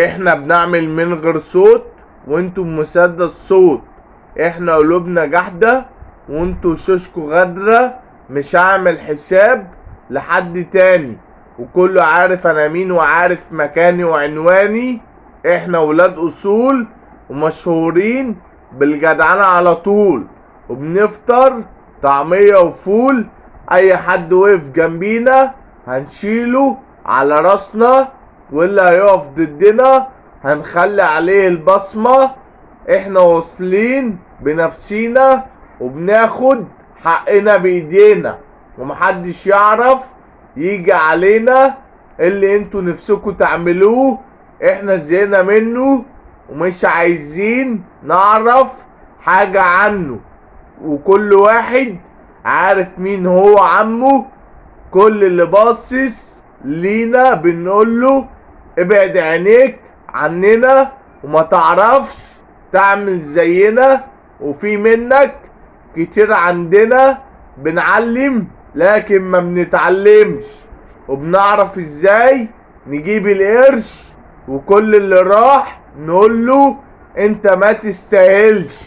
احنا بنعمل من غير صوت وانتوا بمسدس صوت. احنا قلوبنا جحدة وانتوا شوشكوا غدرة. مش هعمل حساب لحد تاني، وكله عارف انا مين وعارف مكاني وعنواني. احنا ولاد اصول ومشهورين بالجدعنة على طول، وبنفطر طعمية وفول. اي حد وقف جنبينا هنشيله على راسنا، واللي هيقف ضدنا هنخلي عليه البصمة. احنا واصلين بنفسينا وبناخد حقنا بايدينا، ومحدش يعرف يجي علينا. اللي انتوا نفسكوا تعملوه احنا زهقنا منه ومش عايزين نعرف حاجة عنه. وكل واحد عارف مين هو عمه. كل اللي باصص لينا بنقوله ابعد عينيك عننا وما تعرفش تعمل زينا. وفي منك كتير عندنا بنعلم لكن ما بنتعلمش، وبنعرف ازاي نجيب القرش. وكل اللي راح نقوله انت ما تستاهلش.